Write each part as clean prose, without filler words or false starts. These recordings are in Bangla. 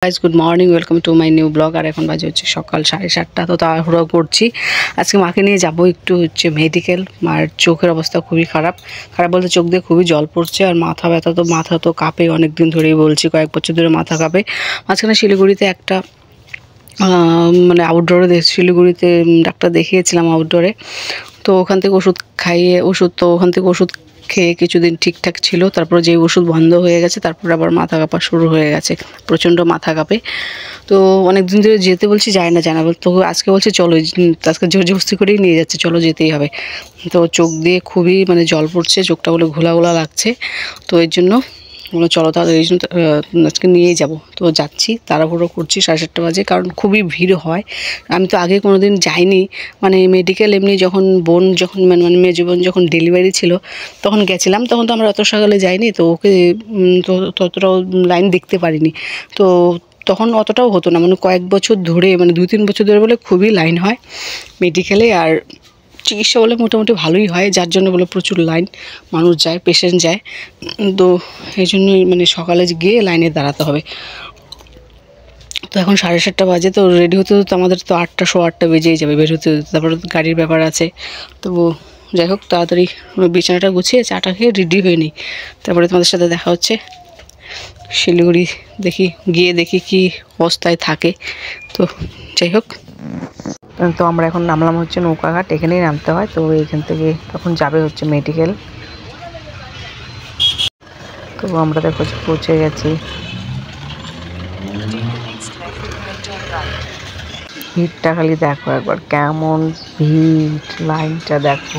Guys good morning, welcome to my new blog. আর এখন বাজে হচ্ছে সকাল 7:30। তো তাড়াহুড়ো করছি, আজকে মাকে নিয়ে যাব একটু হচ্ছে মেডিকেল। মার চোখের অবস্থা খুবই খারাপ বলতে চোখ দিয়ে খুবই জল পড়ছে, আর মাথা ব্যথা, তো মাথা তো কাঁপে অনেক দিন ধরেই, বলছি কয়েক বছর ধরে মাথা কাঁপে। মাঝখানে শিলিগুড়িতে একটা আউটডোরে শিলিগুড়িতে ডাক্তার দেখিয়েছিলাম আউটডোরে। তো ওখান থেকে ওষুধ খেয়ে কিছুদিন ঠিকঠাক ছিল, তারপর যে ওষুধ বন্ধ হয়ে গেছে, তারপর আবার মাথা কাঁপা শুরু হয়ে গেছে, প্রচণ্ড মাথা কাঁপে। তো অনেক দিন ধরে যেতে বলছি, যায় না বলতো, আজকে বলছে চলো, আজকে জোরজবস্তি করেই নিয়ে যাচ্ছে, চলো যেতেই হবে। তো চোখ দিয়ে খুবই জল পড়ছে, চোখটা বলে ঘোলা ঘোলা লাগছে। তো এর জন্য চলো তাহলে, এই জন্য আজকে নিয়েই যাবো। তো যাচ্ছি, তাড়াহুড়ো করছি, 7:30 বাজে, কারণ খুবই ভিড় হয়। আমি তো আগে কোনো দিন যাইনি মেডিকেল, এমনি যখন বোন যখন মেজো বোন যখন ডেলিভারি ছিল তখন গেছিলাম, তখন তো আমরা অত সকালে যাইনি, তো ওকে তো ততটাও লাইন দেখতে পারিনি। তো তখন অতটাও হতো না, কয়েক বছর ধরে 2-3 বছর ধরে বলে খুবই লাইন হয় মেডিকেলে। আর চিকিৎসা বলে মোটামুটি ভালোই হয়, যার জন্য বলে প্রচুর লাইন, মানুষ যায়, পেশেন্ট যায়। তো এই জন্যই সকালে গিয়ে লাইনে দাঁড়াতে হবে। তো এখন 7:30 বাজে, তো রেডি হতে হতে আমাদের তো 8টা, 8:15 বেজেই যাবে বের হতে হতে, তারপরে গাড়ির ব্যাপার আছে। তো যাই হোক, তাড়াতাড়ি বিছানাটা গুছিয়ে চাটা খেয়ে রেডি হয়ে নিই, তারপরে তোমাদের সাথে দেখা হচ্ছে শিলিগুড়ি। গিয়ে দেখি কি অবস্থায় থাকে। তো যাই হোক, তো আমরা এখন নামলাম হচ্ছে নৌকাঘাট, এখানেই নামতে হয়। তো এখান থেকে তখন যাবে হচ্ছে মেডিকেল। তো আমরা দেখো পৌঁছে গেছি। ভিড়টা খালি দেখো একবার, কেমন ভিড়, লাইনটা দেখো।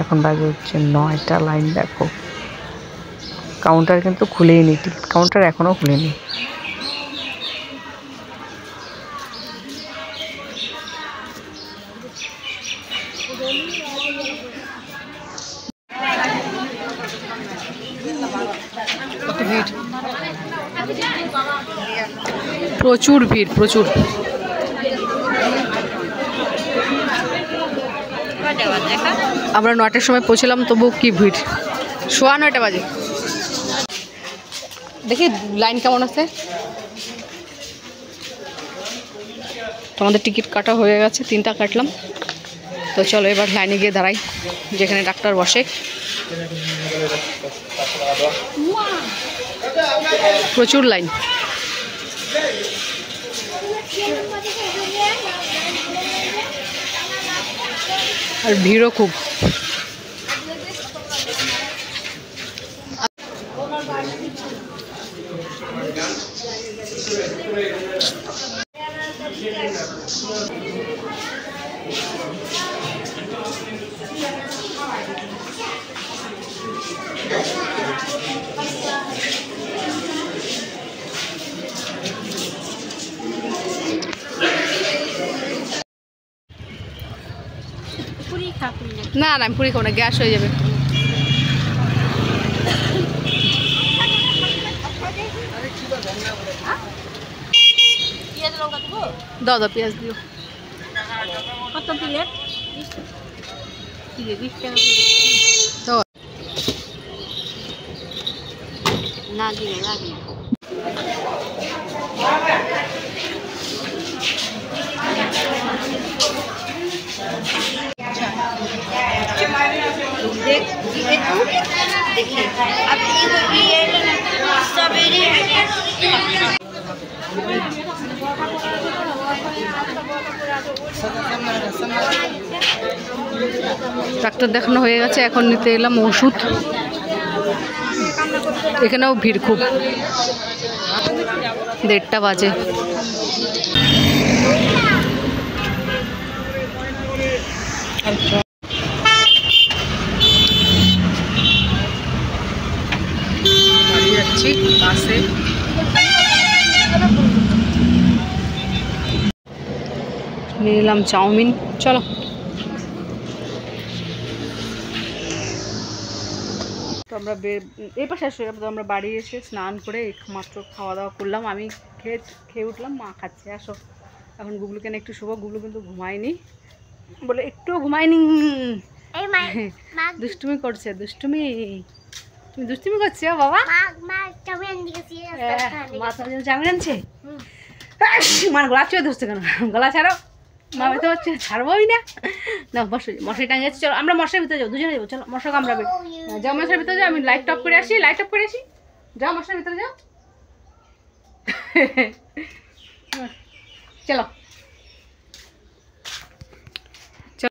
এখন বাজে হচ্ছে 9টা, লাইন দেখো। কাউন্টার কিন্তু খুলেই নি, টিকিট কাউন্টার এখনো খুলেনি। প্রচুর ভিড়, প্রচুর। আমরা 9টার সময় পৌঁছলাম, তবু কি ভিড়, 9:15 বাজে। দেখি লাইন কেমন আছে। তোমাদের টিকিট কাটা হয়ে গেছে, 3টা কাটলাম। তো চলো এবার লাইনে গিয়ে দাঁড়াই, যেখানে ডাক্তার বসে। প্রচুর লাইন, আর ভিড়ও খুব। না আমি পুরি খাবো না, গ্যাস হয়ে যাবে। দাও পেঁয়াজ দিও। কত প্লেট? না দিলে লাগে। देखिए अब ये स्ट्रॉबेरी है। ডাক্তার দেখানো হয়ে গেছে, এখন নিতে এলাম ওষুধ। এখানেও ভিড় খুব, 1:30 বাজে। যাচ্ছি বাসে। নিয়ে এলাম চাউমিন, চলো। তো আমরা এই পাশে আসলে আমরা বাড়ি এসে স্নান করে মাত্র খাওয়া দাওয়া করলাম। আমি খেয়ে উঠলাম, মা খাচ্ছে। আসো এখন গুগলুকে একটু শুভ। গুগলু কিন্তু ঘুমায়নি, বলে একটু ঘুমায়নি, দুষ্টুমি করছে, দুষ্টুমি। তুমি দুষ্টুমি করছো বাবা? মা চাউমিন দিয়েছি মা তোমার জন্য চাউমিন আনছে। মার গলা চুয়ে ধরছে কেন? গলা ছাড়ো। মা তো হচ্ছে ছাড়বোই না। না বসে মশারি টাঙিয়ে যাচ্ছি, চলো আমরা মশারির ভিতরে যাবো, দুজনে যাবো, চলো মশা কামড়াবে। যাও মশারির ভিতরে যাও, আমি লাইট অফ করে আসি, লাইট অফ করে আসি। যাও মশারির ভিতরে যাও। চলো।